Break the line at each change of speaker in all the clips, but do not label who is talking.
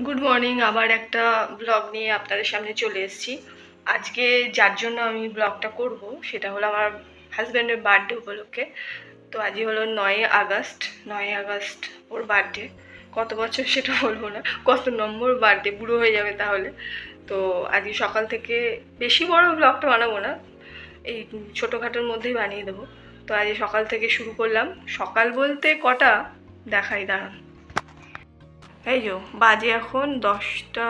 Good morning. আবার একটা blog নিয়ে আপনাদের সামনে চলে এসেছি। আজকে যার জন্য আমি ব্লগটা করব সেটা হলো আমার হাজব্যান্ডের বার্থডে উপলক্ষে। তো আজই হলো 9 আগস্ট। 9 আগস্ট ওর বার্থডে। কত বছর সেটা বলবো না, কত নম্বর বার্থডে, বুড়ো হয়ে যাবে তাহলে। তো আজকে সকাল থেকে, বেশি বড় ব্লগটা বানাবো না, এই ছোটোখাটোর মধ্যেই বানিয়ে দেবো। তো আজকে সকাল থেকে শুরু করলাম। সকাল বলতে কটা দেখাই, দাঁড়ান। এই যো বাজে এখন 10টা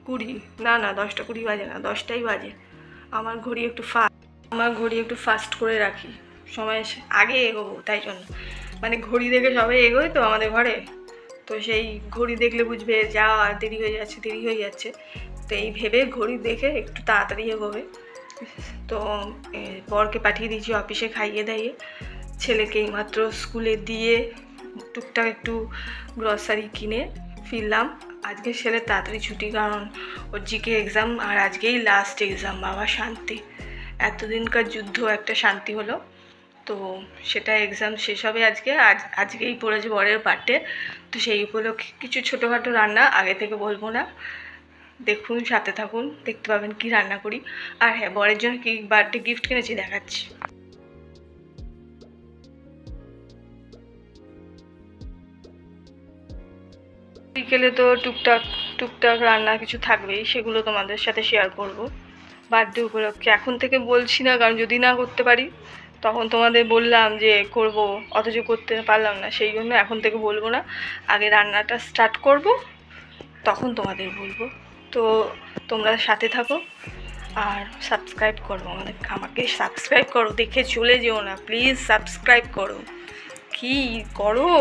20। না না, 10টা 20 বাজে না, 10টাই বাজে। আমার ঘড়ি একটু ফাস্ট করে রাখি, সময় আগে এগোবো তাই জন্য। মানে ঘড়ি দেখে সবাই এগোয় তো আমাদের ঘরে। তো সেই ঘড়ি দেখলে বুঝবে যা দেরি হয়ে যাচ্ছে, দেরি হয়ে যাচ্ছে। তো এই ভেবে ঘড়ি দেখে একটু তাড়াতাড়ি এগোবে। তো বরকে পাঠিয়ে দিয়েছি অফিসে খাইয়ে দাইয়ে, ছেলেকে এইমাত্র স্কুলে দিয়ে টুকটাক একটু গ্রসারি কিনে ফিরলাম। আজকে ছেলের তাড়াতাড়ি ছুটি, কারণ ওর জিকে এক্সাম, আর আজকেই লাস্ট এক্সাম। বাবা শান্তি, এতদিনকার যুদ্ধ একটা শান্তি হলো। তো সেটা এক্সাম শেষ হবে আজকেই পড়েছে বরের বার্থডে। তো সেই উপলক্ষে কিছু ছোটোখাটো রান্না, আগে থেকে বলবো না, দেখুন সাথে থাকুন, দেখতে পাবেন কি রান্না করি। আর হ্যাঁ, বরের জন্য কি বার্থডে গিফট কিনেছি দেখাচ্ছি। বিকেলে তো টুকটাক টুকটাক রান্না কিছু থাকবেই, সেগুলো তোমাদের সাথে শেয়ার করব বার্থডে উপলক্ষে। এখন থেকে বলছি না, কারণ যদি না করতে পারি তখন তোমাদের বললাম যে করব, অথচ করতে পারলাম না, সেই জন্য এখন থেকে বলবো না। আগে রান্নাটা স্টার্ট করব, তখন তোমাদের বলবো। তো তোমরা সাথে থাকো আর সাবস্ক্রাইব করো, আমাকে সাবস্ক্রাইব করো, দেখে চলে যেও না, প্লিজ সাবস্ক্রাইব করো। কি করো?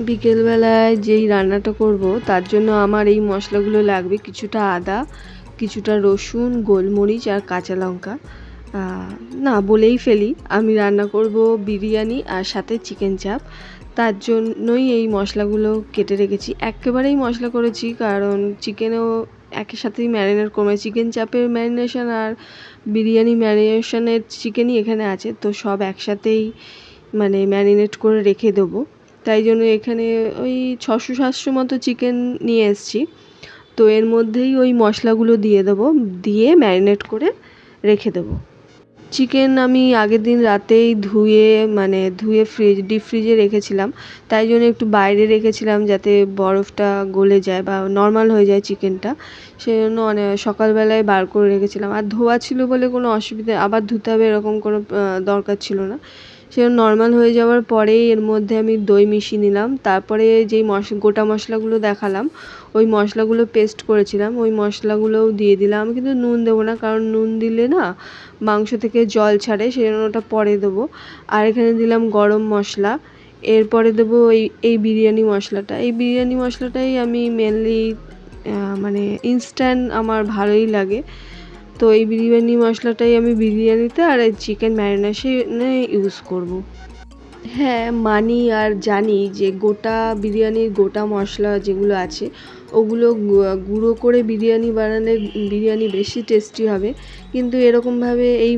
বিকেলবেলায় যেই রান্নাটা করব তার জন্য আমার এই মশলাগুলো লাগবে: কিছুটা আদা, কিছুটা রসুন, গোলমরিচ আর কাঁচা লঙ্কা। না বলেই ফেলি, আমি রান্না করব বিরিয়ানি আর সাথে চিকেন চাপ। তার জন্যই এই মশলাগুলো কেটে রেখেছি। একেবারেই মশলা করেছি কারণ চিকেনও একের সাথেই ম্যারিনেট করবে। চিকেন চাপের ম্যারিনেশন আর বিরিয়ানি ম্যারিনেশনের চিকেনই এখানে আছে, তো সব একসাথেই মানে ম্যারিনেট করে রেখে দেবো। তাই জন্য এখানে ওই 600-700 মতো চিকেন নিয়ে এসেছি। তো এর মধ্যেই ওই মশলাগুলো দিয়ে দেবো, দিয়ে ম্যারিনেট করে রেখে দেবো। চিকেন আমি আগের দিন রাতেই ধুয়ে ডিপ ফ্রিজে রেখেছিলাম। তাই জন্য একটু বাইরে রেখেছিলাম যাতে বরফটা গলে যায় বা নর্মাল হয়ে যায় চিকেনটা। সেই জন্য সকালবেলায় বার করে রেখেছিলাম। আর ধোয়া ছিল বলে কোনো অসুবিধা, আবার ধুতে হবে এরকম কোনো দরকার ছিল না। সেরকম নর্মাল হয়ে যাওয়ার পরেই এর মধ্যে আমি দই মিশিয়ে নিলাম। তারপরে যেই গোটা মশলাগুলো দেখালাম, ওই মশলাগুলো পেস্ট করেছিলাম, ওই মশলাগুলোও দিয়ে দিলাম। আমি কিন্তু নুন দেবো না, কারণ নুন দিলে না মাংস থেকে জল ছাড়ে, সেই জন্য ওটা পরে দেবো। আর এখানে দিলাম গরম মশলা। এরপরে দেবো এই বিরিয়ানি মশলাটা। এই বিরিয়ানি মশলাটাই আমি মেনলি মানে ইনস্ট্যান্ট আমার ভালোই লাগে। তো এই বিরিয়ানি মশলাটাই আমি বিরিয়ানিতে আর এই চিকেন ম্যারিনেশনে ইউজ করব। হ্যাঁ, মানি আর জানি যে গোটা বিরিয়ানির গোটা মশলা যেগুলো আছে ওগুলো গুঁড়ো করে বিরিয়ানি বানালে বিরিয়ানি বেশি টেস্টি হবে। কিন্তু এরকমভাবে এই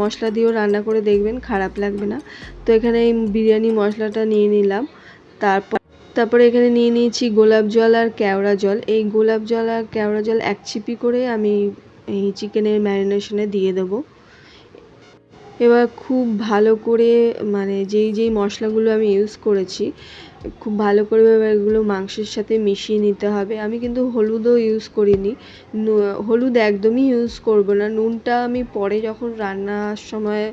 মশলা দিয়েও রান্না করে দেখবেন, খারাপ লাগবে না। তো এখানে এই বিরিয়ানি মশলাটা নিয়ে নিলাম। তারপরে এখানে নিয়ে নিয়েছি গোলাপ জল আর কেওড়া জল। এই গোলাপ জল আর কেওড়া জল এক ছিপি করে আমি এই চিকেনের ম্যারিনেশনে দিয়ে দেবো। এবার খুব ভালো করে মানে যেই মশলাগুলো আমি ইউজ করেছি খুব ভালো করে এবার এগুলো মাংসের সাথে মিশিয়ে নিতে হবে। আমি কিন্তু হলুদও ইউজ করিনি, হলুদ একদমই ইউজ করব না। নুনটা আমি পরে যখন রান্নার সময়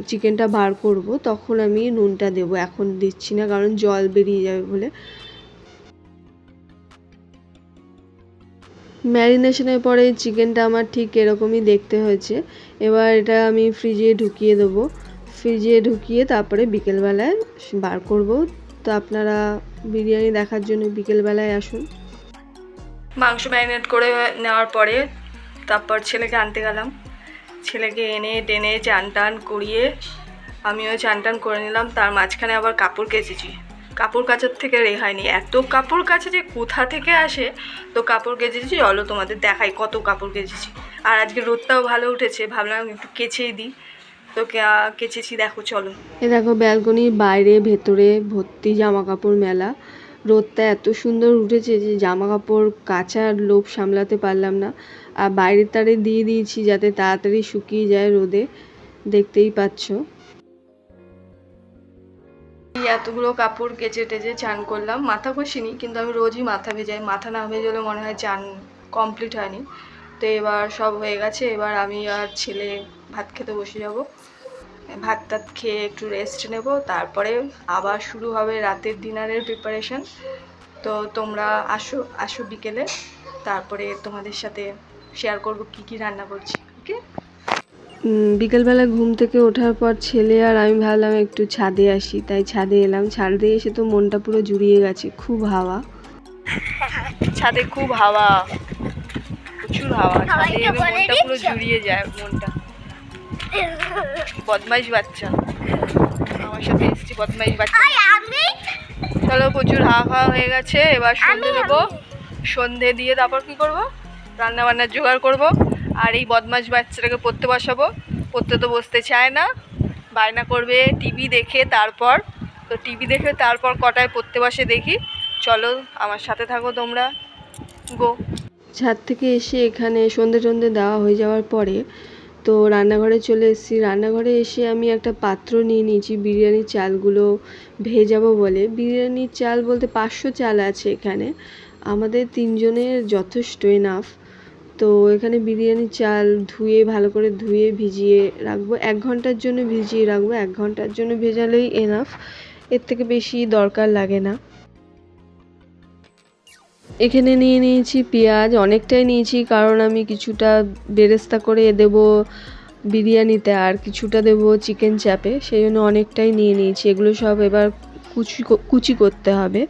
চিকেনটা বার করব তখন আমি নুনটা দেবো, এখন দিচ্ছি না কারণ জল বেরিয়ে যাবে বলে। ম্যারিনেশনের পরে চিকেনটা আমার ঠিক এরকমই দেখতে হয়েছে। এবার এটা আমি ফ্রিজে ঢুকিয়ে দেবো। ফ্রিজে ঢুকিয়ে তারপরে বিকেলবেলায় বার করব। তো আপনারা বিরিয়ানি দেখার জন্য বিকেলবেলায় আসুন।
মাংস ম্যারিনেট করে নেওয়ার পরে তারপর ছেলেকে আনতে গেলাম। ছেলেকে এনে টেনে চান টান করিয়ে আমিও চান টান করে নিলাম। তার মাঝখানে আবার কাপড় কেচেছি। কাপড় কাচার থেকে রেহাই নেই, এত কাপড় কাচে যে কোথা থেকে আসে। তো কাপড় কেচেছি, চলো তোমাদের দেখাই কত কাপড় কেচেছি। আর আজকে রোদটাও ভালো উঠেছে, ভাবলাম একটু কেচেই দিই। তো কেচেছি, দেখো চলো।
দেখো ব্যালকনির বাইরে ভেতরে ভর্তি জামা কাপড় মেলা। রোদটা এত সুন্দর উঠেছে যে জামা কাপড় কাচার লোভ সামলাতে পারলাম না। আর বাইরের তারে দিয়ে দিয়েছি যাতে তাড়াতাড়ি শুকিয়ে যায় রোদে, দেখতেই পাচ্ছ।
এই এতগুলো কাপড় কেচে টেচে চান করলাম, মাথা ঘষিনি কিন্তু আমি রোজই মাথা ভেজাই, মাথা না ভেজালে মনে হয় চান কমপ্লিট হয়নি। তো এবার সব হয়ে গেছে, এবার আমি আর ছেলে ভাত খেতে বসে যাব। ভাত টাত খেয়ে একটু রেস্ট নেব, তারপরে আবার শুরু হবে রাতের ডিনারের প্রিপারেশন। তো তোমরা আসো আসো বিকেলে, তারপরে তোমাদের সাথে শেয়ার করব কি কি রান্না করছি। ওকে,
বিকেলবেলা ঘুম থেকে ওঠার পর ছেলে আর আমি ভাবলাম একটু ছাদে আসি, তাই ছাদে এলাম। ছাদে এসে তো মনটা পুরো জুড়িয়ে গেছে, খুব হাওয়া।
ছাদে খুব হাওয়া, প্রচুর হাওয়া, ছাদে এলে মনটা পুরো জুড়িয়ে যায় মনটা। বদমাইশ বাচ্চা, আমার সাথে এসছি বদমাইশ বাচ্চা। চলো, প্রচুর হাওয়া খাওয়া হয়ে গেছে, এবার সন্ধে দেবো। সন্ধে দিয়ে তারপর কি করব, রান্না বান্নার জোগাড় করব। আর এই বদমাইশ বাচ্চাটাকে পড়তে বসাবো। পড়তে তো বসতে চায় না, বায়না করবে টিভি দেখে। তারপর তো টিভি দেখে তারপর কটায় পড়তে বসে দেখি। চলো আমার সাথে থাকো তোমরা, গো।
ছাদ থেকে এসে এখানে সন্ধে টন্ধে দেওয়া হয়ে যাওয়ার পরে তো রান্নাঘরে চলে এসেছি। রান্নাঘরে এসে আমি একটা পাত্র নিয়ে নিয়েছি বিরিয়ানির চালগুলো ভেজাবো বলে। বিরিয়ানির চাল বলতে 500 চাল আছে এখানে, আমাদের 3 জনের যথেষ্ট, এনাফ। তো এখানে বিরিয়ানির চাল ধুয়ে ভালো করে ধুয়ে ভিজিয়ে রাখবো, 1 ঘন্টার জন্য ভিজিয়ে রাখবো। 1 ঘন্টার জন্য ভেজালেই এনাফ, এর থেকে বেশি দরকার লাগে না। এখানে নিয়ে নিয়েছি পেঁয়াজ, অনেকটাই নিয়েছি কারণ আমি কিছুটা বেরেস্তা করে দেব বিরিয়ানিতে আর কিছুটা দেব চিকেন চাপে, সেই জন্য অনেকটাই নিয়ে নিয়েছি। এগুলো সব এবার কুচি করতে হবে।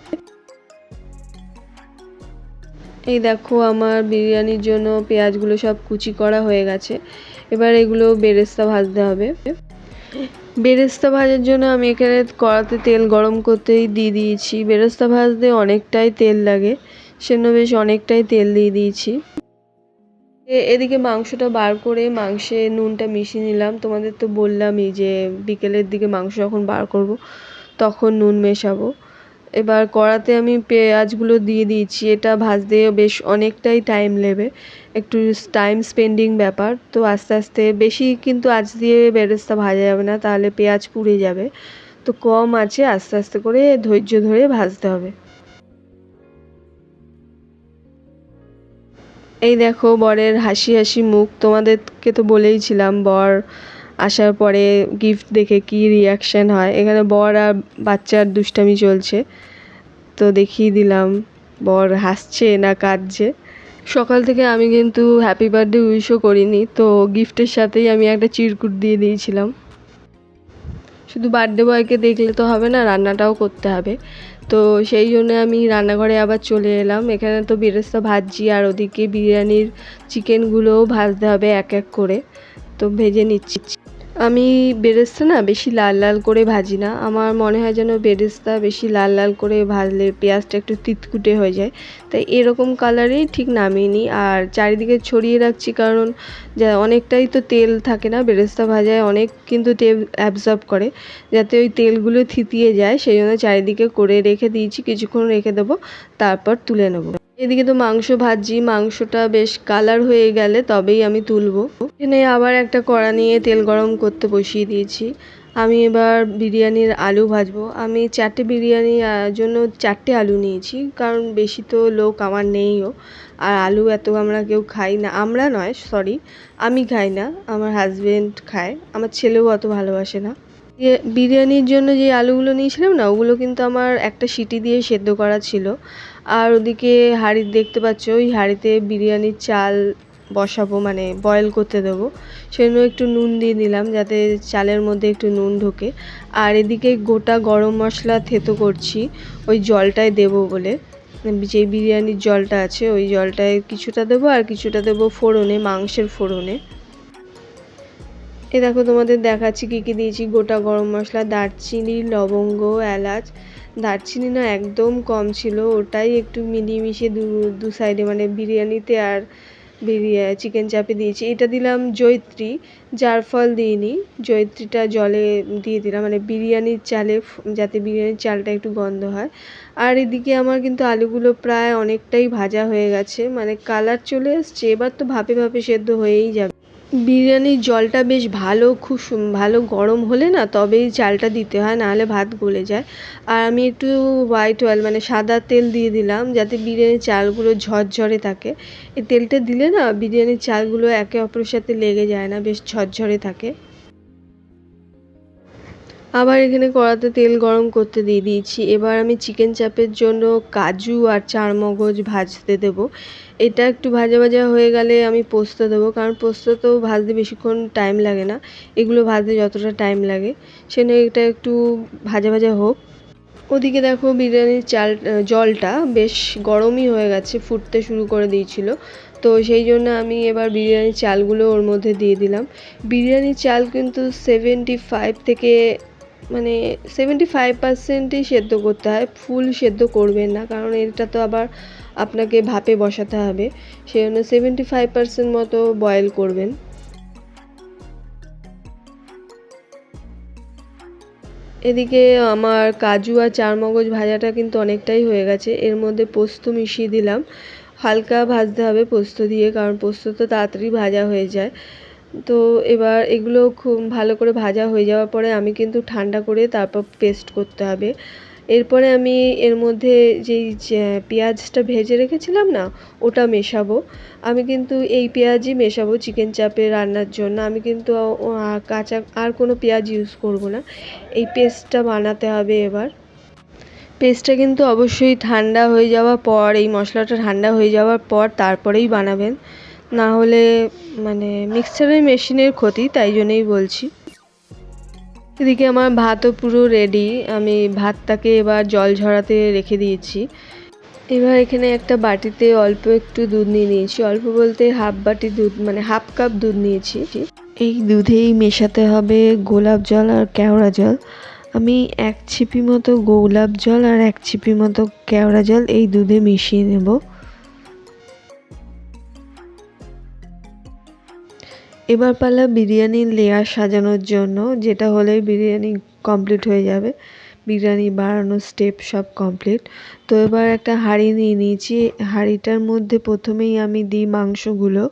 এই দেখো আমার বিরিয়ানির জন্য পেঁয়াজগুলো সব কুচি করা হয়ে গেছে, এবার এগুলো বেরেস্তা ভাজতে হবে। বেরেস্তা ভাজার জন্য আমি এখানে কড়াতে তেল গরম করতেই দিয়ে দিয়েছি। বেরেস্তা ভাজতে অনেকটাই তেল লাগে, সেজন্য বেশ অনেকটাই তেল দিয়ে দিয়েছি। এদিকে মাংসটা বার করে মাংসে নুনটা মিশিয়ে নিলাম। তোমাদের তো বললামই যে বিকেলের দিকে মাংস যখন বার করব তখন নুন মেশাবো। এবার কড়াতে আমি পেঁয়াজগুলো দিয়ে দিয়েছি, এটা ভাজতে বেশ অনেকটাই টাইম নেবে, একটু টাইম স্পেন্ডিং ব্যাপার। তো আস্তে আস্তে, বেশি কিন্তু আঁচ দিয়ে বেরেস্তা ভাজা যাবে না, তাহলে পেঁয়াজ পুড়ে যাবে। তো কম আছে আস্তে আস্তে করে ধৈর্য ধরে ভাজতে হবে। এই দেখো বরের হাসি হাসি মুখ, তোমাদেরকে তো বলেইছিলাম বর আসার পরে গিফট দেখে কি রিয়াকশান হয়। এখানে বর আর বাচ্চার দুষ্টামি চলছে, তো দেখিয়ে দিলাম বর হাসছে না কাঁদছে। সকাল থেকে আমি কিন্তু হ্যাপি বার্থডে উইশও করিনি, তো গিফটের সাথেই আমি একটা চিরকুট দিয়ে দিয়েছিলাম। শুধু বার্থডে বয়কে দেখলে তো হবে না, রান্নাটাও করতে হবে। তো সেই জন্য আমি রান্নাঘরে আবার চলে এলাম। এখানে তো বেরেস্তা ভাজছি আর ওদিকে বিরিয়ানির চিকেনগুলোও ভাজতে হবে এক এক করে, তো ভেজে নিচ্ছি। আমি বেরেস্তা না বেশি লাল লাল করে ভাজি না, আমার মনে হয় যেন বেরেস্তা বেশি লাল লাল করে ভাজলে পেঁয়াজটা একটু তিতকুটে হয়ে যায়, তাই এরকম কালারেই ঠিক নামিয়ে নিই। আর চারিদিকে ছড়িয়ে রাখছি কারণ যা অনেকটাই তো তেল থাকে না বেরেস্তা ভাজায়, অনেক কিন্তু তেল অ্যাবজর্ব করে, যাতে ওই তেলগুলো থিতিয়ে যায় সেই জন্য চারিদিকে করে রেখে দিয়েছি। কিছুক্ষণ রেখে দেবো, তারপর তুলে নেব। এদিকে তো মাংস ভাজছি, মাংসটা বেশ কালার হয়ে গেলে তবেই আমি তুলবো। এখানে আবার একটা কড়া নিয়ে তেল গরম করতে বসিয়ে দিয়েছি। আমি এবার বিরিয়ানির আলু ভাজবো। আমি 4টে বিরিয়ানির জন্য 4টে আলু নিয়েছি, কারণ বেশি তো লোক আমার নেইও, আর আলু এত আমরা কেউ খাই না। আমরা নয়, সরি, আমি খাই না, আমার হাজবেন্ড খায়, আমার ছেলেও অত ভালোবাসে না। বিরিয়ানির জন্য যে আলুগুলো নিয়েছিলাম না, ওগুলো কিন্তু আমার একটা সিটি দিয়ে সেদ্ধ করা ছিল। আর ওদিকে হাঁড়ি দেখতে পাচ্ছ, ওই হাঁড়িতে বিরিয়ানির চাল বসাবো, মানে বয়েল করতে দেবো, সেজন্য একটু নুন দিয়ে দিলাম যাতে চালের মধ্যে একটু নুন ঢোকে। আর এদিকে গোটা গরম মশলা থেতো করছি ওই জলটায় দেবো বলে, যে বিরিয়ানির জলটা আছে ওই জলটায় কিছুটা দেবো আর কিছুটা দেবো ফোড়নে, মাংসের ফোড়নে। এ দেখো তোমাদের দেখাচ্ছি কী কী দিয়েছি। গোটা গরম মশলা, দারচিনি, লবঙ্গ, এলাচ। দারচিনি না একদম কম ছিল, ওটাই একটু মিলিয়ে মিশিয়ে দু সাইডে, মানে বিরিয়ানিতে আর চিকেন চাপে দিয়েছি। এটা দিলাম জয়িত্রী, জারফল দিইনি, জয়িত্রীটা জলে দিয়ে দিলাম মানে বিরিয়ানির চালে, যাতে বিরিয়ানির চালটা একটু গন্ধ হয়। আর এদিকে আমার কিন্তু আলুগুলো প্রায় অনেকটাই ভাজা হয়ে গেছে, মানে কালার চলে এসছে। এবার তো ভাপে ভাপে সেদ্ধ হয়েই যাবে। বিরিয়ানির জলটা বেশ ভালো, খুব ভালো গরম হলে না তবেই চালটা দিতে হয়, নাহলে ভাত গলে যায়। আর আমি একটু হোয়াইট অয়েল মানে সাদা তেল দিয়ে দিলাম, যাতে বিরিয়ানির চালগুলো ঝরঝরে থাকে। এই তেলটা দিলে না বিরিয়ানির চালগুলো একে অপরের সাথে লেগে যায় না, বেশ ঝরঝরে থাকে। আবার এখানে কড়াতে তেল গরম করতে দিয়ে দিয়েছি। এবার আমি চিকেন চাপের জন্য কাজু আর চারমগজ ভাজতে দেব। এটা একটু ভাজা ভাজা হয়ে গেলে আমি পোস্ত দেবো, কারণ পোস্ত তো ভাজতে বেশিক্ষণ টাইম লাগে না, এগুলো ভাজতে যতটা টাইম লাগে। সেজন্য এটা একটু ভাজা ভাজা হোক। ওদিকে দেখো বিরিয়ানির জলটা বেশ গরমই হয়ে গেছে, ফুটতে শুরু করে দিয়েছিল। তো সেই জন্য আমি এবার বিরিয়ানির চালগুলো ওর মধ্যে দিয়ে দিলাম। বিরিয়ানির চাল কিন্তু 75 থেকে মানে 75%ই সেদ্ধ করতে হয়, ফুল সেদ্ধ করবেন না, কারণ এটা তো আবার আপনাকে ভাপে বসাতে হবে। সেই জন্য 75% মতো বয়েল করবেন। এদিকে আমার কাজু আর চারমগজ ভাজাটা কিন্তু অনেকটাই হয়ে গেছে। এর মধ্যে পোস্ত মিশিয়ে দিলাম। হালকা ভাজতে হবে পোস্ত দিয়ে, কারণ পোস্ত তো তাড়াতাড়ি ভাজা হয়ে যায়। তো এবার এগুলো খুব ভালো করে ভাজা হয়ে যাওয়ার পরে আমি কিন্তু ঠান্ডা করে তারপর পেস্ট করতে হবে। এরপরে আমি এর মধ্যে যেই পেঁয়াজটা ভেজে রেখেছিলাম না, ওটা মেশাবো। আমি কিন্তু এই পেঁয়াজই মেশাবো চিকেন চাপে রান্নার জন্য। আমি কিন্তু কাঁচা আর কোনো পেঁয়াজ ইউজ করব না। এই পেস্টটা বানাতে হবে এবার। পেস্টটা কিন্তু অবশ্যই ঠান্ডা হয়ে যাওয়ার পর, এই মশলাটা ঠান্ডা হয়ে যাওয়ার পর তারপরেই বানাবেন, না হলে মানে মিক্সচারের মেশিনের ক্ষতি, তাই জন্যই বলছি। এদিকে আমার ভাতও পুরো রেডি। আমি ভাতটাকে এবার জল ঝরাতে রেখে দিয়েছি। এবার এখানে একটা বাটিতে অল্প একটু দুধ নিয়ে নিয়েছি, অল্প বলতে হাফ বাটি দুধ মানে হাফ কাপ দুধ নিয়েছি। এই দুধেই মেশাতে হবে গোলাপ জল আর কেওড়া জল। আমি 1 ছিপি মতো গোলাপ জল আর 1 ছিপি মতো কেওড়া জল এই দুধে মিশিয়ে নেব। এবার পালা বিরিয়ানির লেয়ার সাজানোর জন্য, যেটা হলেই বিরিয়ানি কমপ্লিট হয়ে যাবে। বিরিয়ানি বানানোর স্টেপ সব কমপ্লিট। তো এবার একটা হাঁড়ি নিয়ে নিয়েছি। হাঁড়িটার মধ্যে প্রথমেই আমি দিই মাংসগুলো,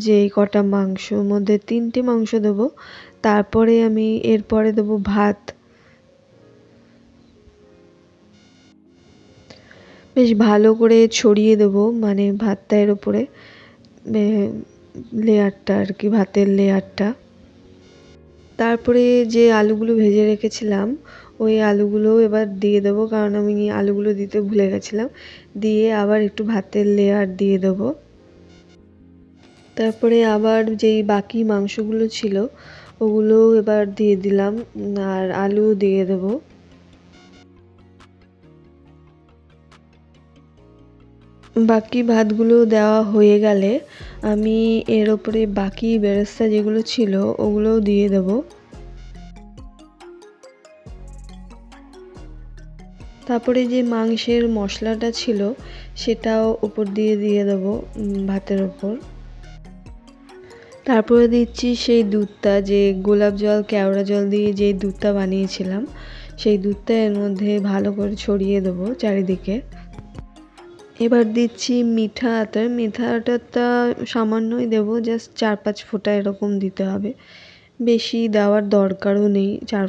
যে কটা মাংসর মধ্যে 3টে মাংস দেবো। তারপরে আমি এরপরে দেবো ভাত। বেশ ভালো করে ছড়িয়ে দেবো, মানে ভাতটা এর উপরে লেয়ারটা আর কি, ভাতের লেয়ারটা। তারপরে যে আলুগুলো ভেজে রেখেছিলাম ওই আলুগুলো এবার দিয়ে দেবো, কারণ আমি আলুগুলো দিতে ভুলে গেছিলাম। দিয়ে আবার একটু ভাতের লেয়ার দিয়ে দেবো। তারপরে আবার যেই বাকি মাংসগুলো ছিল ওগুলো এবার দিয়ে দিলাম, আর আলু দিয়ে দেবো। বাকি ভাতগুলো দেওয়া হয়ে গেলে আমি এর ওপরে বাকি বেরেস্তা যেগুলো ছিল ওগুলোও দিয়ে দেবো। তারপরে যে মাংসের মশলাটা ছিল সেটাও উপর দিয়ে দিয়ে দেবো ভাতের ওপর। তারপরে দিচ্ছি সেই দুধটা, যে গোলাপ জল কেওড়া জল দিয়ে যে দুধটা বানিয়েছিলাম, সেই দুধটা এর মধ্যে ভালো করে ছড়িয়ে দেবো চারিদিকে। এবার দিচ্ছি মিঠা আতর। মিঠা আতরটা সামান্যই দেবো, জাস্ট 4-5 ফোঁটা এরকম দিতে হবে, বেশি দেওয়ার দরকারও নেই, 4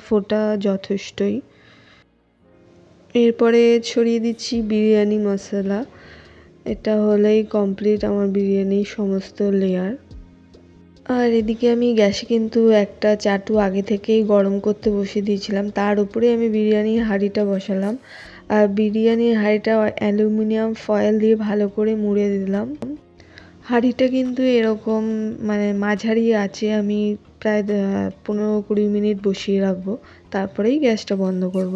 ফোঁটা যথেষ্টই। এরপরে ছড়িয়ে দিচ্ছি বিরিয়ানি মশলা। এটা হলেই কমপ্লিট আমার বিরিয়ানির সমস্ত লেয়ার। আর এদিকে আমি গ্যাসে কিন্তু একটা চাটু আগে থেকেই গরম করতে বসিয়ে দিয়েছিলাম, তার উপরে আমি বিরিয়ানির হাঁড়িটা বসালাম। আর বিরিয়ানির হাঁড়িটা অ্যালুমিনিয়াম ফয়েল দিয়ে ভালো করে মুড়ে দিলাম। হাঁড়িটা কিন্তু এরকম মানে মাঝারি আছে, আমি প্রায় 15-20 মিনিট বসিয়ে রাখবো, তারপরেই গ্যাসটা বন্ধ করব।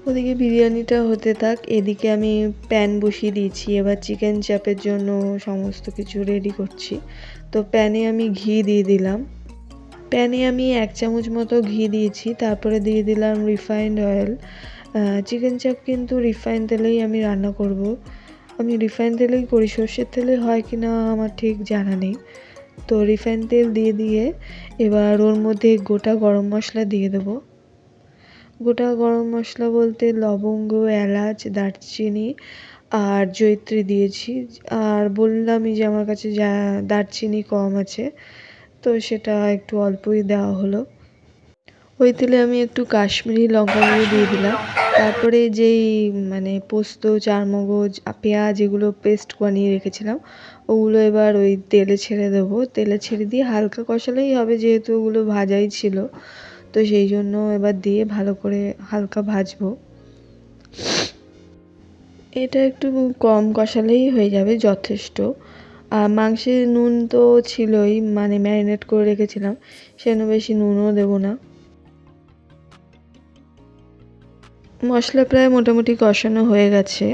ওদিকে বিরিয়ানিটা হতে থাক, এদিকে আমি প্যান বসিয়ে দিয়েছি। এবার চিকেন চাপের জন্য সমস্ত কিছু রেডি করছি। তো প্যানে আমি ঘি দিয়ে দিলাম। প্যানে আমি 1 চামচ মতো ঘি দিয়েছি, তারপরে দিয়ে দিলাম রিফাইন্ড অয়েল। চিকেন চাপ কিন্তু রিফাইন তেলেই আমি রান্না করব। আমি রিফাইন তেলেই করি, সর্ষের তেলে হয় কি না আমার ঠিক জানা নেই। তো রিফাইন তেল দিয়ে এবার ওর মধ্যে গোটা গরম মশলা দিয়ে দেবো। গোটা গরম মশলা বলতে লবঙ্গ, এলাচ, দারচিনি আর জয়িত্রী দিয়েছি। আর বললামই যে আমার কাছে যা দারচিনি কম আছে, তো সেটা একটু অল্পই দেওয়া হলো। ওই তেলে আমি একটু কাশ্মীরি লঙ্কা গুঁড়ো দিয়ে দিলাম। তারপরে যেই মানে পোস্ত, চারমগজ, পেঁয়াজ এগুলো পেস্ট বানিয়ে রেখেছিলাম, ওগুলো এবার ওই তেলে ছেড়ে দেবো। তেলে ছেড়ে দিয়ে হালকা কষালেই হবে, যেহেতু ওগুলো ভাজাই ছিল, তো সেই জন্য এবার দিয়ে ভালো করে হালকা ভাজবো। এটা একটু কম কষালেই হয়ে যাবে, যথেষ্ট। আর মাংসে নুন তো ছিলই, মানে ম্যারিনেট করে রেখেছিলাম, সেজন্য বেশি নুনও দেবো না। মশলা প্রায় মোটামুটি কষানো হয়ে গেছে।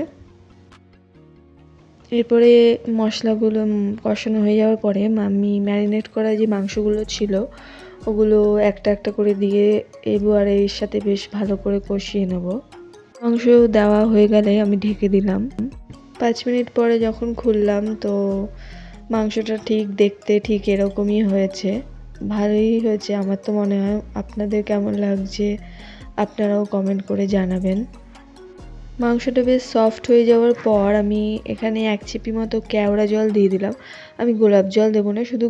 এরপরে মশলাগুলো কষানো হয়ে যাওয়ার পরে আমি ম্যারিনেট করা যে মাংসগুলো ছিল ওগুলো একটা একটা করে দিয়ে এবার এর সাথে বেশ ভালো করে কষিয়ে নেব। মাংস দেওয়া হয়ে গেলে আমি ঢেকে দিলাম। 5 মিনিট পরে যখন খুললাম, তো মাংসটা ঠিক দেখতে ঠিক এরকমই হয়েছে, ভালোই হয়েছে আমার তো মনে হয়। আপনাদের কেমন লাগছে আপনারাও কমেন্ট করে জানাবেন। মাংসটা বেশ সফট হয়ে যাওয়ার পর আমি এখানে 1 চিপি মতো কেওড়া জল দিয়ে দিলাম। আমি গোলাপ জল দেবো না, শুধু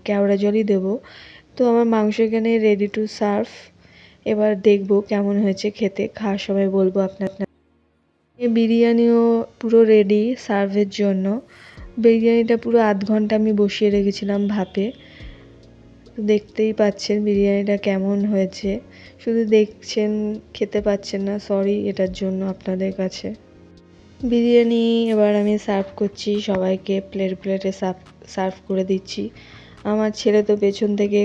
কেওড়া জলই দেবো। তো আমার মাংস এখানে রেডি টু সার্ভ। এবার দেখবো কেমন হয়েছে খেতে, খাওয়ার সময় বলবো আপনার। বিরিয়ানিও পুরো রেডি সার্ভের জন্য। বিরিয়ানিটা পুরো আধ ঘন্টা আমি বসিয়ে রেখেছিলাম ভাপে। দেখতেই পাচ্ছেন বিরিয়ানিটা কেমন হয়েছে, শুধু দেখছেন, খেতে পাচ্ছেন না, সরি এটার জন্য আপনাদের কাছে। বিরিয়ানি এবার আমি সার্ভ করছি সবাইকে, প্লেটে সার্ভ করে দিচ্ছি। আমার ছেলে তো পেছন থেকে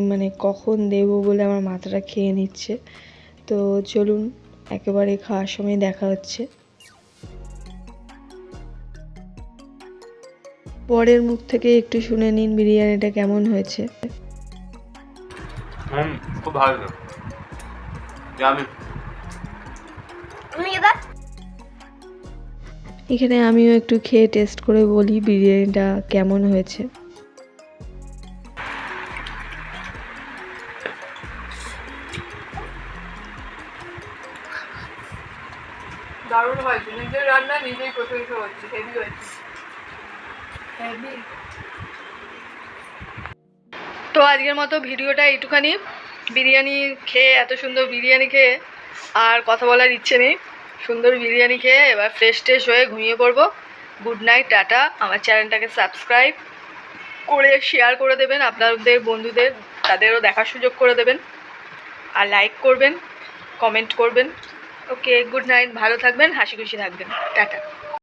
মানে কখন দেবো বলে আমার মাথাটা খেয়ে নিচ্ছে। তো চলুন একেবারে খাওয়ার সময় দেখা হচ্ছে। বরের মুখ থেকে একটু শুনে নিন বিরিয়ানিটা কেমন হয়েছে।
খুব ভালো।
এখানে আমিও একটু খেয়ে টেস্ট করে বলি বিরিয়ানিটা কেমন হয়েছে।
দারুণ হয়েছে, নিজের রান্না নিজেই প্রশংসা হচ্ছে, হেভি হয়েছে, হেভি। তো আজকের মতো ভিডিওটা এইটুখানি। বিরিয়ানি খেয়ে, এত সুন্দর বিরিয়ানি খেয়ে আর কথা বলার ইচ্ছে নেই। সুন্দর বিরিয়ানি খেয়ে এবার ফ্রেশ হয়ে ঘুমিয়ে পড়বো। Good night, tata. আমার চ্যানেলটাকে সাবস্ক্রাইব করে শেয়ার করে দেবেন আপনাদের বন্ধুদের, তাদেরও দেখার সুযোগ করে দেবেন। আর লাইক করবেন, কমেন্ট করবেন। ওকে, গুড নাইট, ভালো থাকবেন, হাসি খুশি থাকবেন, টাটা।